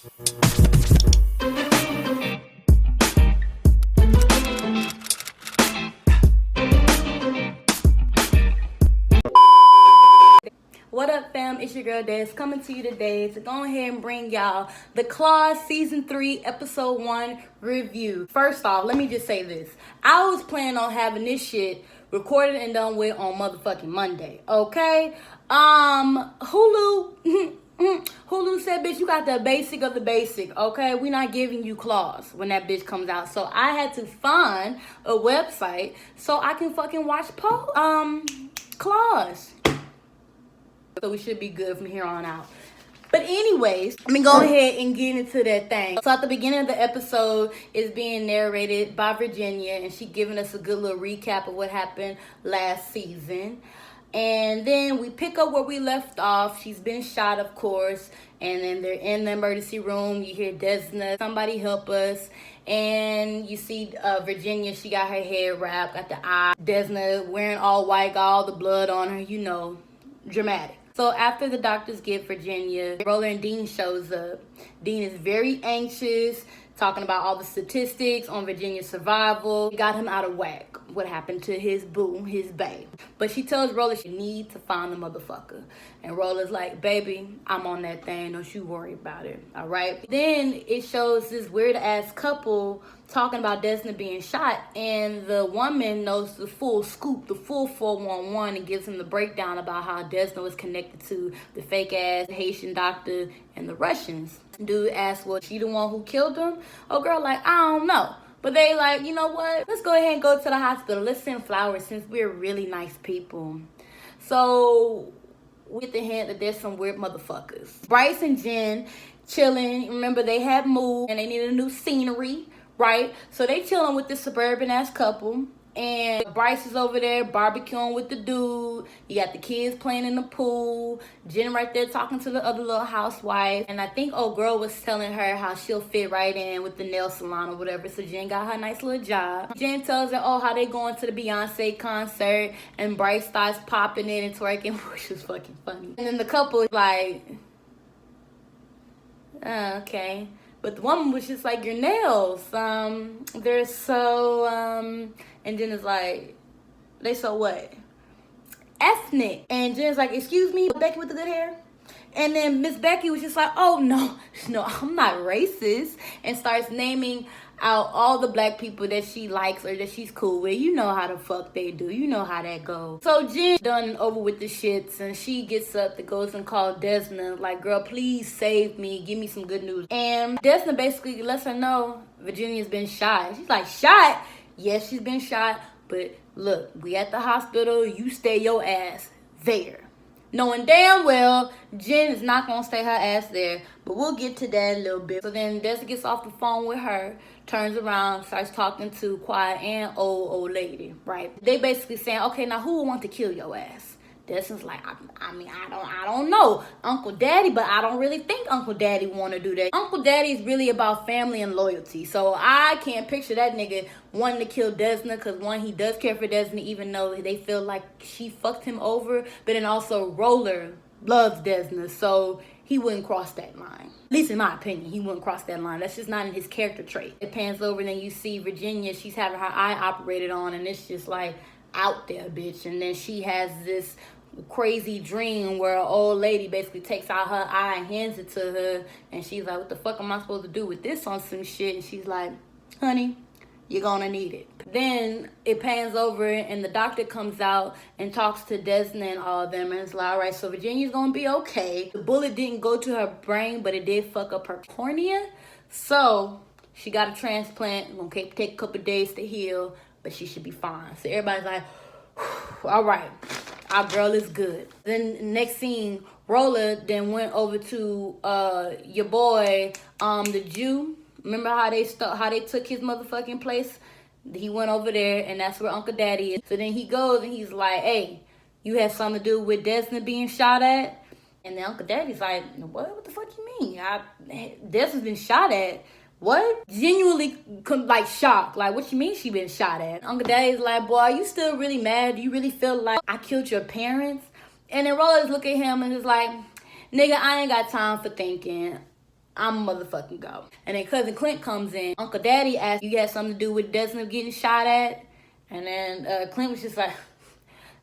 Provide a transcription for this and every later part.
What up, fam? It's your girl Des coming to you today to go ahead and bring y'all the Claws Season 3 Episode 1 review. First off, let me just say this. I was planning on having this shit recorded and done with on motherfucking Monday, okay? Hulu said, bitch, you got the basic of the basic, okay? We not giving you Claws when that bitch comes out. So I had to find a website so I can fucking watch Claws. So we should be good from here on out. But anyways, let me go ahead and get into that thing. So at the beginning of the episode is being narrated by Virginia, and she giving us a good little recap of what happened last season. And then we pick up where we left off. She's been shot, of course. And then they're in the emergency room. You hear Desna, somebody help us. And you see Virginia, she got her hair wrapped, got the eye. Desna wearing all white, got all the blood on her, you know, dramatic. So after the doctors get Virginia, Roller and Dean shows up. Dean is very anxious, talking about all the statistics on Virginia's survival. Got him out of whack. What happened to his boo, his babe. But she tells Roller she needs to find the motherfucker. And Roller's like, baby, I'm on that thing. Don't you worry about it. All right. Then it shows this weird ass couple talking about Desna being shot. And the woman knows the full scoop, the full 411, and gives him the breakdown about how Desna was connected to the fake ass Haitian doctor and the Russians. Dude asks, well, she the one who killed him? Oh, girl, like, I don't know. But they like, you know what? Let's go ahead and go to the hospital. Let's send flowers since we're really nice people. So, with the hint that there's some weird motherfuckers. Bryce and Jen chilling. Remember, they had moved and they needed a new scenery, right? So, they chilling with this suburban-ass couple. And Bryce is over there barbecuing with the dude. You got the kids playing in the pool. Jen right there talking to the other little housewife. And I think old girl was telling her how she'll fit right in with the nail salon or whatever. So Jen got her nice little job. Jen tells her, oh, how they going to the Beyonce concert. And Bryce starts popping in and twerking, which was fucking funny. And then the couple is like, okay. But the woman was just like, your nails, they're so, and Jen is like, they so what? Ethnic. And Jen's like, excuse me, Becky with the good hair? And then Miss Becky was just like, oh, no, I'm not racist. And starts naming out all the black people that she likes or that she's cool with. You know how the fuck they do. You know how that goes. So Jen done and over with the shits, and she gets up that goes and calls Desna, like, girl, please save me. Give me some good news. And Desna basically lets her know Virginia's been shot. She's like, shot? Yes, she's been shot. But look, we at the hospital. You stay your ass there. Knowing damn well Jen is not going to stay her ass there. But we'll get to that a little bit. So then Desna gets off the phone with her, turns around, starts talking to Quiet and old lady, right? They basically saying, okay, now who would want to kill your ass? Desna's like, I don't know, Uncle Daddy, but I don't really think Uncle Daddy want to do that. Uncle Daddy is really about family and loyalty. So I can't picture that nigga wanting to kill Desna, because one, he does care for Desna, even though they feel like she fucked him over. But then also Roller loves Desna, so he wouldn't cross that line. At least in my opinion, he wouldn't cross that line. That's just not in his character trait. It pans over and then you see Virginia, she's having her eye operated on, and it's just like out there, bitch. And then she has this crazy dream where an old lady basically takes out her eye and hands it to her, and she's like, what the fuck am I supposed to do with this on some shit? And she's like, honey, you're gonna need it. Then it pans over and the doctor comes out and talks to Desna and all of them, and it's like, all right, so Virginia's gonna be okay. The bullet didn't go to her brain, but it did fuck up her cornea, so she got a transplant. Gonna take a couple days to heal, but she should be fine. So everybody's like, all right, our girl is good. Then next scene, Roller then went over to your boy, the Jew. Remember how they took his motherfucking place? He went over there, and that's where Uncle Daddy is. So then he goes and he's like, hey, you had something to do with Desna being shot at? And then Uncle Daddy's like, what the fuck you mean? Desna's been shot at. What? Genuinely, like, shocked. Like, what you mean she been shot at? Uncle Daddy's like, boy, are you still really mad? Do you really feel like I killed your parents? And then Rollers look at him and is like, nigga, I ain't got time for thinking. I'm motherfucking go. And then cousin Clint comes in. Uncle Daddy asks, you got something to do with Desna getting shot at? And then Clint was just like,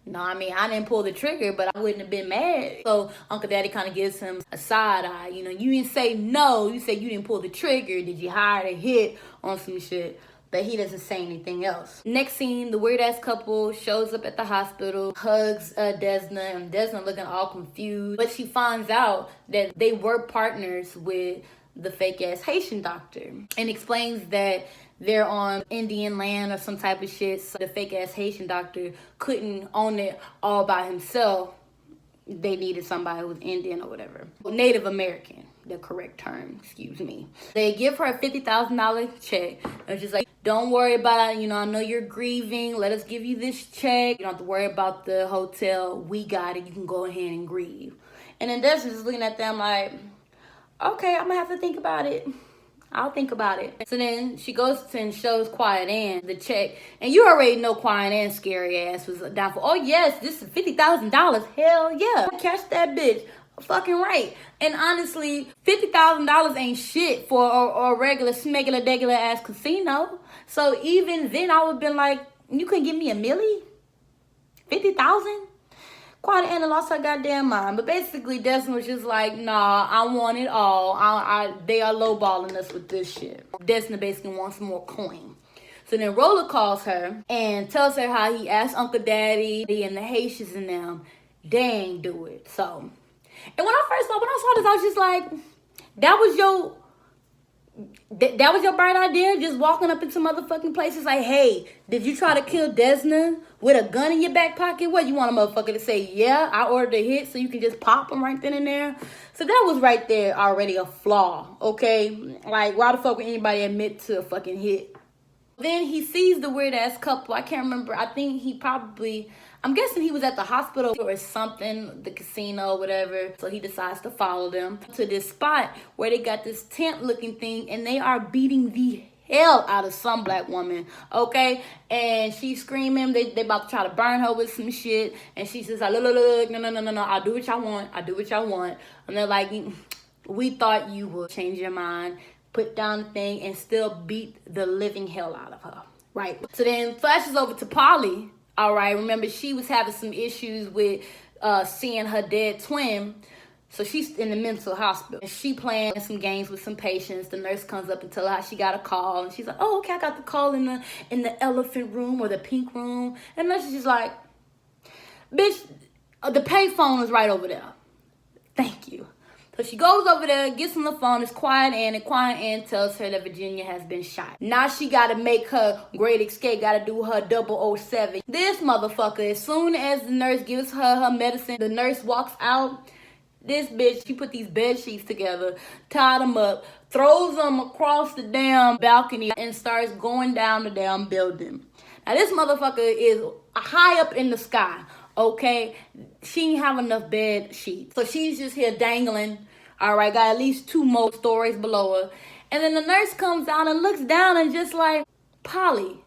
no, I mean, I didn't pull the trigger, but I wouldn't have been mad. So Uncle Daddy kind of gives him a side eye. You know, you didn't say no. You said you didn't pull the trigger. Did you hire a hit on some shit? But he doesn't say anything else. Next scene, the weird-ass couple shows up at the hospital, hugs Desna, and Desna looking all confused. But she finds out that they were partners with the fake-ass Haitian doctor and explains that they're on Indian land or some type of shit. So the fake-ass Haitian doctor couldn't own it all by himself. They needed somebody who was Indian or whatever. Native American, the correct term, excuse me. They give her a $50,000 check. It's just like, don't worry about it. You know, I know you're grieving. Let us give you this check. You don't have to worry about the hotel. We got it. You can go ahead and grieve. And then Desna's just looking at them like, okay, I'm going to have to think about it. I'll think about it. So then she goes and shows Quiet Ann the check. And you already know Quiet Ann's scary ass was down for, oh yes, this is $50,000. Hell yeah. Catch that bitch. Fucking right. And honestly, $50,000 ain't shit for a regular, smegular, degular ass casino. So even then I would have been like, you couldn't give me a milli? 50,000? Quiet Anna lost her goddamn mind. But basically, Desna was just like, nah, I want it all. They are lowballing us with this shit. Desna basically wants more coin. So then Roller calls her and tells her how he asked Uncle Daddy and the Haitians and them, they ain't do it. So, and when I saw this, I was just like, that was your bright idea? Just walking up into motherfucking places like, hey, did you try to kill Desna with a gun in your back pocket? What, you want a motherfucker to say, yeah, I ordered a hit so you can just pop them right then and there? So that was right there already a flaw, okay? Like, why the fuck would anybody admit to a fucking hit? Then he sees the weird-ass couple. I can't remember. I think I'm guessing he was at the hospital or something, the casino, whatever. So he decides to follow them to this spot where they got this tent-looking thing, and they are beating the hell out of some black woman, okay? And she's screaming. They about to try to burn her with some shit. And she says, look, no, I'll do what y'all want. And they're like, we thought you would change your mind, put down the thing, and still beat the living hell out of her, right? So then flashes over to Polly. All right, remember she was having some issues with seeing her dead twin. So she's in the mental hospital. And she playing some games with some patients. The nurse comes up and tells her how she got a call. And she's like, oh, okay, I got the call in the elephant room or the pink room. And the nurse is just like, bitch, the pay phone is right over there. Thank you. So she goes over there, gets on the phone, it's Quiet Ann, and Quiet Ann tells her that Virginia has been shot. Now she gotta make her great escape, gotta do her 007. This motherfucker, as soon as the nurse gives her medicine, the nurse walks out, this bitch, she put these bed sheets together, tied them up, throws them across the damn balcony, and starts going down the damn building. Now this motherfucker is high up in the sky. Okay, she ain't have enough bed sheets. So she's just here dangling. All right, got at least 2 more stories below her. And then the nurse comes out and looks down and just like, Polly,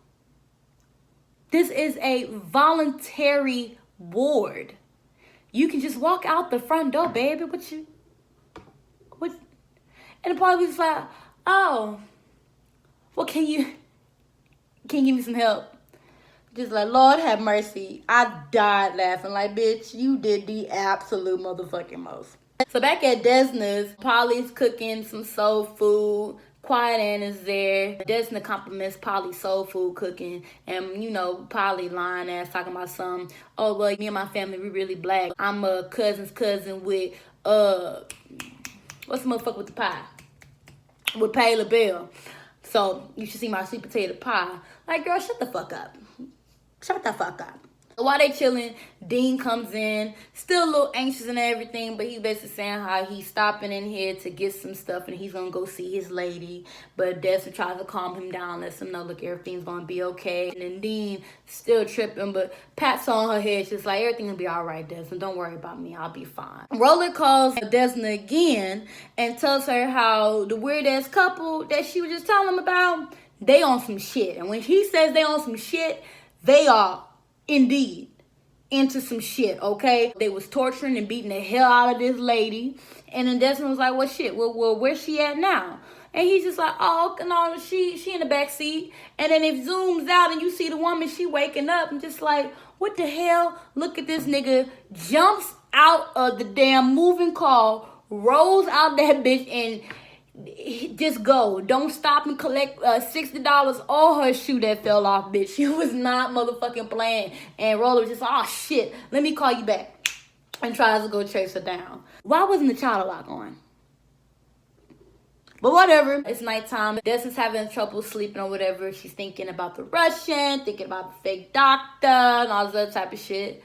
this is a voluntary ward. You can just walk out the front door, baby. What? And the Polly was like, oh, well, can you give me some help? Just like, Lord have mercy. I died laughing like, bitch, you did the absolute motherfucking most. So back at Desna's, Polly's cooking some soul food. Quiet Ann is there. Desna compliments Polly's soul food cooking. And, you know, Polly lying ass talking about something. Oh, well, me and my family, we really black. I'm a cousin's cousin with, what's the motherfucker with the pie? With Pay LaBelle. So you should see my sweet potato pie. Like, girl, shut the fuck up. Shut the fuck up. While they chilling, Dean comes in, still a little anxious and everything, but he's basically saying how he's stopping in here to get some stuff and he's gonna go see his lady. But Desna tries to calm him down, lets him know, look, everything's gonna be okay. And then Dean still tripping, but pats on her head, she's like, everything will be all right, Desna. Don't worry about me, I'll be fine. Roller calls Desna again and tells her how the weird ass couple that she was just telling him about, they on some shit. And when he says they on some shit, they are indeed into some shit, okay? They was torturing and beating the hell out of this lady. And then Desna was like, well, shit, well, where's she at now? And he's just like, oh, no, she in the back seat. And then it zooms out and you see the woman, she waking up and just like, what the hell? Look at this nigga, jumps out of the damn moving car, rolls out that bitch and just go. Don't stop and collect $60 or her shoe that fell off, bitch. She was not motherfucking playing. And Roller was just like, oh shit, let me call you back. And tries to go chase her down. Why wasn't the child lock on? But whatever. It's nighttime. Desna's having trouble sleeping or whatever. She's thinking about the Russian, thinking about the fake doctor, and all this other type of shit.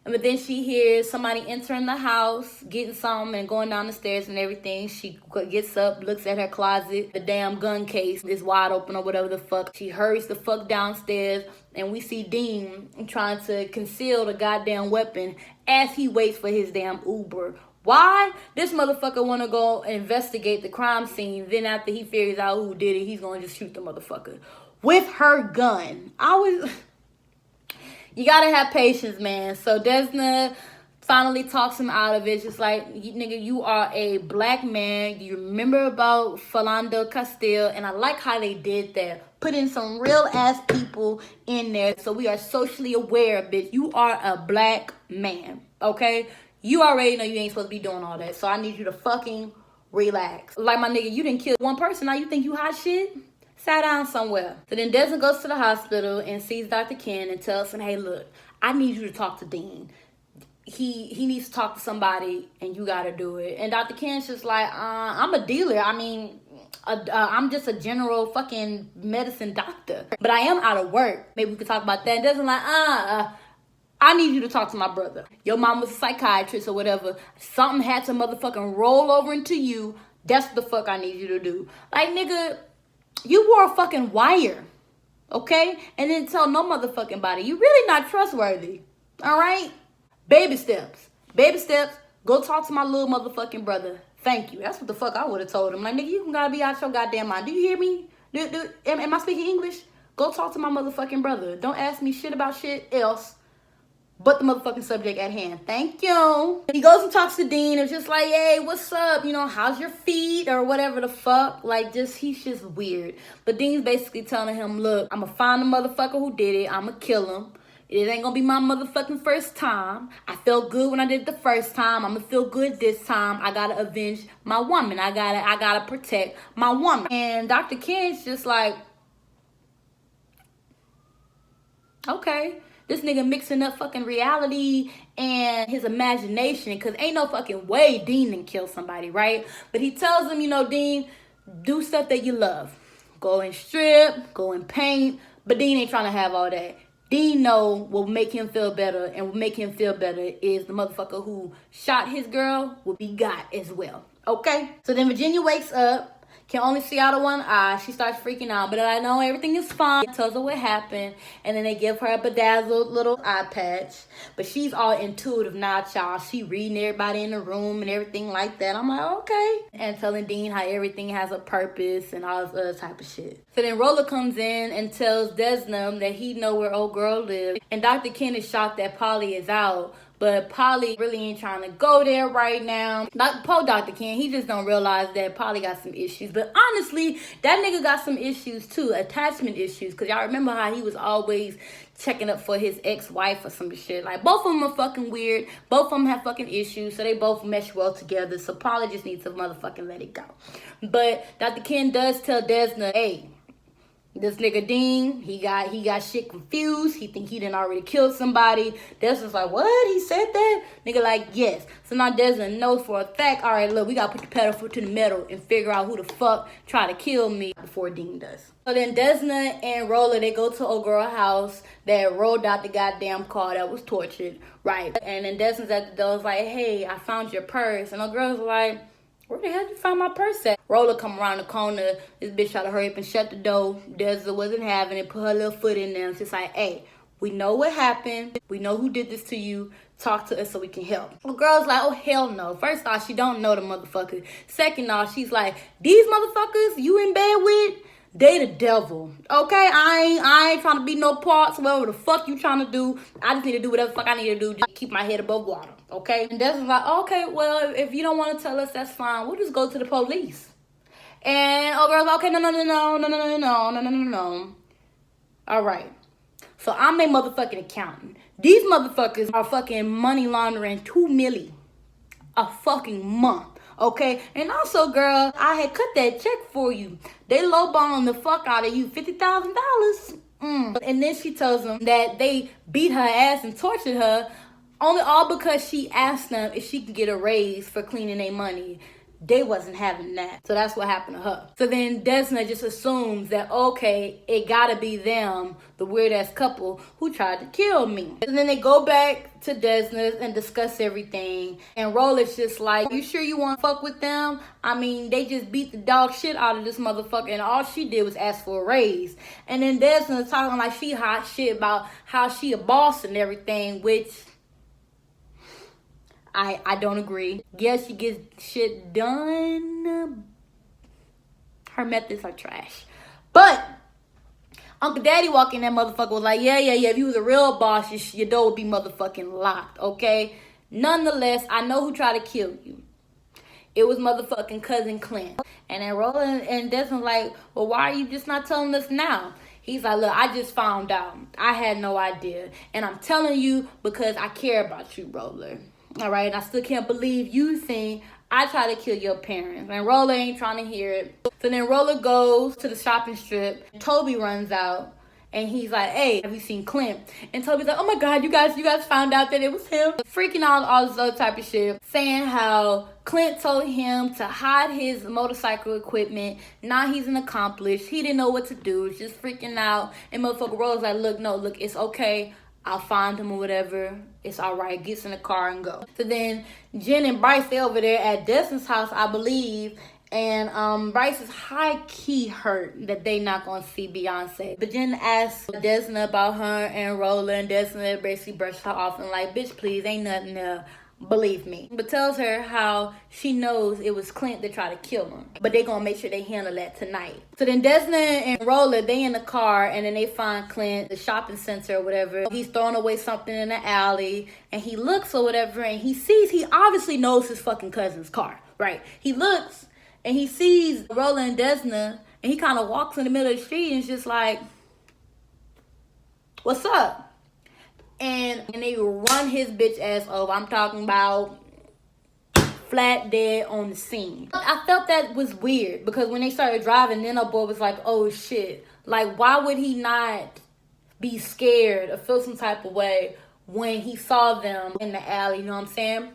But then she hears somebody entering the house, getting something and going down the stairs and everything. She gets up, looks at her closet. The damn gun case is wide open or whatever the fuck. She hurries the fuck downstairs and we see Dean trying to conceal the goddamn weapon as he waits for his damn Uber. Why? This motherfucker want to go investigate the crime scene. Then after he figures out who did it, he's going to just shoot the motherfucker with her gun. You gotta have patience, man. So Desna finally talks him out of it. Just like, nigga, you are a black man. You remember about Philando Castile. And I like how they did that. Put in some real ass people in there. So we are socially aware, bitch. You are a black man, okay? You already know you ain't supposed to be doing all that. So I need you to fucking relax. Like my nigga, you didn't kill one person. Now you think you hot shit? Sat down somewhere. So then Desna goes to the hospital and sees Dr. Ken and tells him, hey, look, I need you to talk to Dean. He needs to talk to somebody and you got to do it. And Dr. Ken's just like, I'm a dealer. I mean, I'm just a general fucking medicine doctor. But I am out of work. Maybe we could talk about that. And Desna's like, I need you to talk to my brother. Your mom was a psychiatrist or whatever. Something had to motherfucking roll over into you. That's what the fuck I need you to do. Like, nigga, you wore a fucking wire, okay? And then tell no motherfucking body. You really not trustworthy, all right? Baby steps. Baby steps. Go talk to my little motherfucking brother. Thank you. That's what the fuck I would have told him. Like, nigga, you gotta be out your goddamn mind. Do you hear me? Am I speaking English? Go talk to my motherfucking brother. Don't ask me shit about shit else but the motherfucking subject at hand. Thank you. He goes and talks to Dean. It's just like, hey, what's up? You know, how's your feet? Or whatever the fuck. Like, he's just weird. But Dean's basically telling him, look, I'm gonna find the motherfucker who did it. I'm gonna kill him. It ain't gonna be my motherfucking first time. I felt good when I did it the first time. I'm gonna feel good this time. I gotta avenge my woman. I gotta protect my woman. And Dr. Ken's just like, okay. This nigga mixing up fucking reality and his imagination. Because ain't no fucking way Dean didn't kill somebody, right? But he tells him, you know, Dean, do stuff that you love. Go and strip, go and paint. But Dean ain't trying to have all that. Dean know what will make him feel better. And what make him feel better is the motherfucker who shot his girl will be got as well. Okay? So then Virginia wakes up. Can only see out of one eye. She starts freaking out. But I know everything is fine. Tells her what happened. And then they give her a bedazzled little eye patch. But she's all intuitive now, child. She reading everybody in the room and everything like that. I'm like, okay. And telling Dean how everything has a purpose and all this other type of shit. So then Roller comes in and tells Desna that he know where old girl lives. And Dr. Ken is shocked that Polly is out. But Polly really ain't trying to go there right now. Poor Dr. Ken, he just don't realize that Polly got some issues. But honestly, that nigga got some issues too. Attachment issues. Because y'all remember how he was always checking up for his ex-wife or some shit. Like, both of them are fucking weird. Both of them have fucking issues. So they both mesh well together. So Polly just needs to motherfucking let it go. But Dr. Ken does tell Desna, hey, this nigga Dean, he got shit confused. He think he done already killed somebody. Desna's like, what? He said that? Nigga like, yes. So now Desna knows for a fact, all right, look, we got to put the pedal foot to the metal and figure out who the fuck try to kill me before Dean does. So then Desna and Roller, they go to old girl house that rolled out the goddamn car that was tortured, right? And then Desna's at the door, like, hey, I found your purse. And the girl's like, where the hell did you find my purse at? Roller come around the corner. This bitch tried to hurry up and shut the door. Desna wasn't having it. Put her little foot in there. And she's like, hey, we know what happened. We know who did this to you. Talk to us so we can help. The girl's like, oh, hell no. First off, she don't know the motherfucker. Second off, she's like, these motherfuckers you in bed with, They the devil. Okay? I ain't trying to be no parts. Whatever the fuck you trying to do. I just need to do whatever the fuck I need to do. Just keep my head above water. Okay? And Desna's like, okay, well, if you don't want to tell us, that's fine. We'll just go to the police. And girl's like, okay, no. All right. So I'm a motherfucking accountant. These motherfuckers are fucking money laundering $2 million a fucking month. Okay, and also, girl, I had cut that check for you. They lowballing the fuck out of you, $50,000. And then she tells them that they beat her ass and tortured her, only all because she asked them if she could get a raise for cleaning their money. They wasn't having that. So that's what happened to her. So then Desna just assumes that, okay, it gotta be them, the weird ass couple who tried to kill me. And then they go back to Desna's and discuss everything. And Roller's just like, you sure you want to fuck with them? I mean, they just beat the dog shit out of this motherfucker and all she did was ask for a raise. And then Desna's talking like she hot shit about how she a boss and everything, which I don't agree. Yes, she gets shit done. Her methods are trash. But Uncle Daddy walking that motherfucker was like, yeah. If you was a real boss, your door would be motherfucking locked, okay? Nonetheless, I know who tried to kill you. It was motherfucking cousin Clint. And then Roland and Desmond like, well, why are you just not telling us now? He's like, look, I just found out. I had no idea. And I'm telling you because I care about you, Roller. All right, and I still can't believe you think I try to kill your parents. And Roller ain't trying to hear it. So then Roller goes to the shopping strip. Toby runs out. And he's like, hey, have you seen Clint? And Toby's like, oh my God, you guys found out that it was him. Freaking out all this other type of shit. Saying how Clint told him to hide his motorcycle equipment. Now he's an accomplice. He didn't know what to do. Just freaking out. And motherfucker Roller's like, look, it's okay. I'll find him or whatever. It's all right. Gets in the car and go. So then Jen and Bryce, they over there at Desna's house, I believe. And Bryce is high-key hurt that they not going to see Beyonce. But Jen asks Desna about her and Roller. And Desna basically brushes her off and like, bitch, please, ain't nothing there. Believe me. But tells her how she knows it was Clint that tried to kill him. But they gonna make sure they handle that tonight. So then Desna and Roller, they in the car and then they find Clint, the shopping center or whatever. He's throwing away something in the alley and he looks or whatever and he obviously knows his fucking cousin's car, right? He looks and he sees Roller and Desna and he kind of walks in the middle of the street and is just like, what's up? And they run his bitch ass over. I'm talking about flat dead on the scene. I felt that was weird because when they started driving, then our boy was like, oh shit. Like, why would he not be scared or feel some type of way when he saw them in the alley? You know what I'm saying?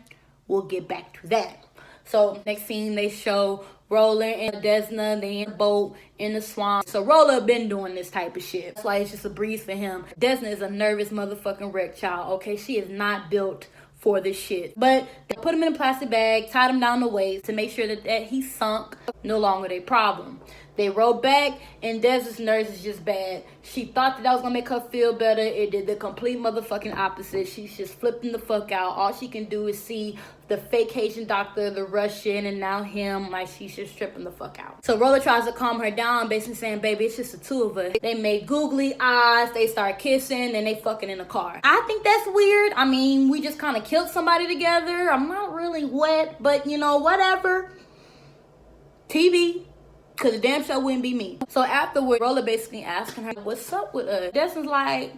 We'll get back to that. So next scene, they show Roller and Desna, they in a boat in the swamp. So Roller been doing this type of shit. That's why it's just a breeze for him. Desna is a nervous motherfucking wreck child, okay? She is not built for this shit. But they put him in a plastic bag, tied him down the waist to make sure that he's sunk, no longer their problem. They rode back, and Desna's nerves is just bad. She thought that was gonna make her feel better. It did the complete motherfucking opposite. She's just flipping the fuck out. All she can do is see the fake Haitian doctor, the Russian, and now him. Like, she's just tripping the fuck out. So Roller tries to calm her down, basically saying, baby, it's just the two of us. They made googly eyes. They start kissing, and they fucking in the car. I think that's weird. I mean, we just kind of killed somebody together. I'm not really wet, but, you know, whatever. TV. Because the damn show wouldn't be me. So afterward, Roller basically asking her, what's up with us? Desna's like,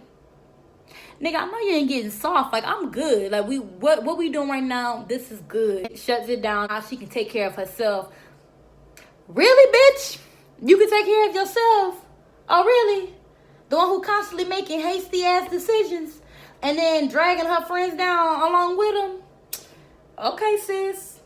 nigga, I know you ain't getting soft. Like, I'm good. Like, what we doing right now, this is good. Shuts it down. How she can take care of herself. Really, bitch? You can take care of yourself? Oh, really? The one who constantly making hasty-ass decisions and then dragging her friends down along with them? Okay, sis.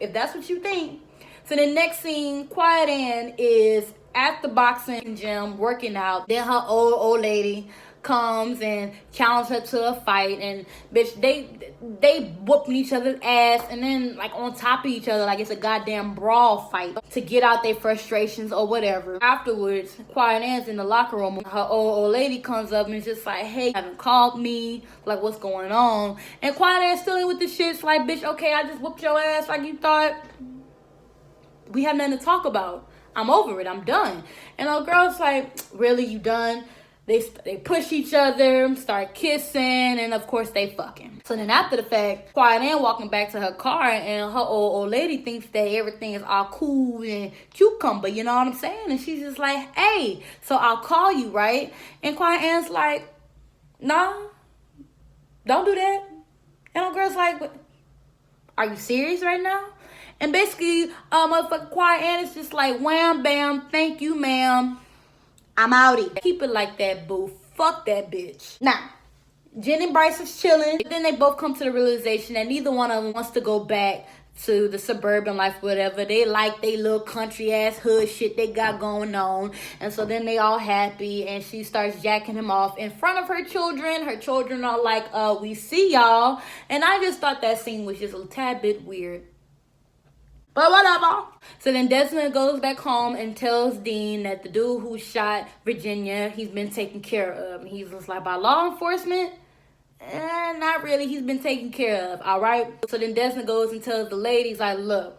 If that's what you think. So the next scene, Quiet Ann is at the boxing gym working out. Then her old lady comes and challenges her to a fight. And bitch, they whooping each other's ass. And then like on top of each other, like it's a goddamn brawl fight to get out their frustrations or whatever. Afterwards, Quiet Ann's in the locker room. Her old lady comes up and is just like, hey, you haven't called me. Like, what's going on? And Quiet Ann's still in with the shit. It's like, bitch, okay, I just whooped your ass like you thought. We have nothing to talk about. I'm over it. I'm done. And the girl's like, really, you done? They push each other, start kissing, and of course they fucking. So then after the fact, Quiet Ann walking back to her car, and her old lady thinks that everything is all cool and cucumber, you know what I'm saying? And she's just like, hey, so I'll call you, right? And Quiet Ann's like, nah, don't do that. And the girl's like, what? Are you serious right now? And basically, motherfucking Quiet Ann is just like, wham, bam, thank you, ma'am. I'm outie. Keep it like that, boo. Fuck that bitch. Now, Jen and Bryce is chilling. Then they both come to the realization that neither one of them wants to go back to the suburban life, whatever. They like they little country ass hood shit they got going on. And so then they all happy, and she starts jacking him off in front of her children. Her children are like, we see y'all. And I just thought that scene was just a tad bit weird. But whatever. So then Desna goes back home and tells Dean that the dude who shot Virginia, he's been taken care of. And he's just like, by law enforcement? Not really. He's been taken care of, all right? So then Desna goes and tells the ladies, like, look,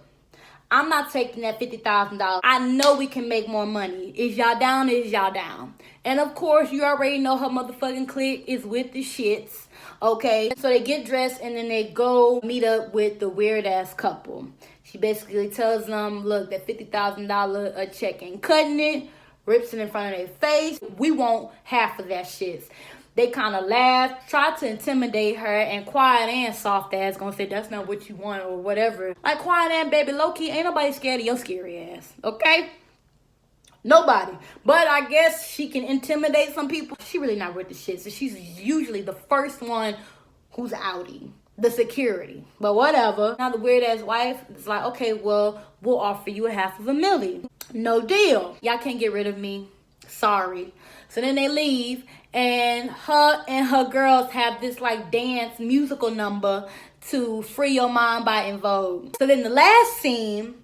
I'm not taking that $50,000. I know we can make more money. Is y'all down? Is y'all down? And of course, you already know her motherfucking clique is with the shits, okay? So they get dressed and then they go meet up with the weird-ass couple. She basically tells them, look, that $50,000 check ain't cutting it, rips it in front of their face. We want half of that shit. They kind of laugh, try to intimidate her, and Quiet Ann soft ass gonna say that's not what you want or whatever. Like, Quiet Ann, baby, low-key, ain't nobody scared of your scary ass, okay? Nobody. But I guess she can intimidate some people. She really not worth the shit, so she's usually the first one who's outie. The security. But whatever. Now the weird ass wife is like, okay, well, we'll offer you $500,000. No deal. Y'all can't get rid of me. Sorry. So then they leave, and her girls have this like dance musical number to Free Your Mind by En Vogue. So then the last scene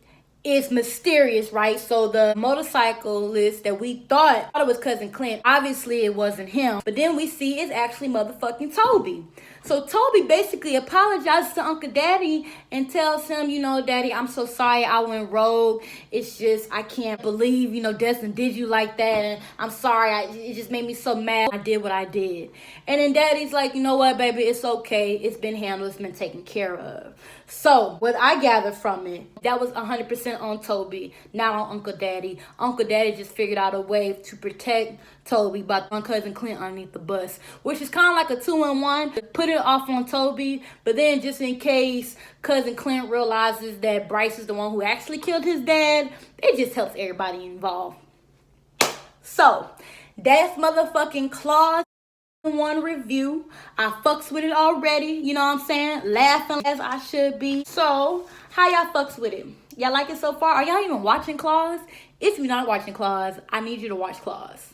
is mysterious, right? So the motorcyclist that we thought it was Cousin Clint, obviously it wasn't him. But then we see it's actually motherfucking Toby. So Toby basically apologizes to Uncle Daddy and tells him, you know, Daddy, I'm so sorry I went rogue. It's just, I can't believe, you know, Desna did you like that. And I'm sorry, it just made me so mad I did what I did. And then Daddy's like, you know what, baby, it's okay. It's been handled. It's been taken care of. So what I gathered from it, that was 100% on Toby, not on Uncle Daddy. Uncle Daddy just figured out a way to protect Toby by throwing Cousin Clint underneath the bus, which is kind of like a 2-in-1. Put it off on Toby, but then just in case Cousin Clint realizes that Bryce is the one who actually killed his dad, it just helps everybody involved. So that's motherfucking Claws 1 review. I fucks with it already, you know what I'm saying? Laughing as I should be. So how y'all fucks with it? Y'all like it so far? Are y'all even watching Claws? If you're not watching Claws, I need you to watch Claws,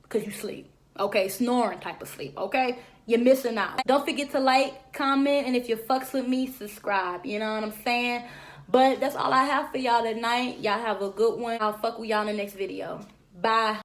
because you sleep, okay? Snoring type of sleep, okay? You're missing out. Don't forget to like, comment, and if you fucks with me, subscribe, you know what I'm saying? But that's all I have for y'all tonight. Y'all have a good one. I'll fuck with y'all in the next video. Bye.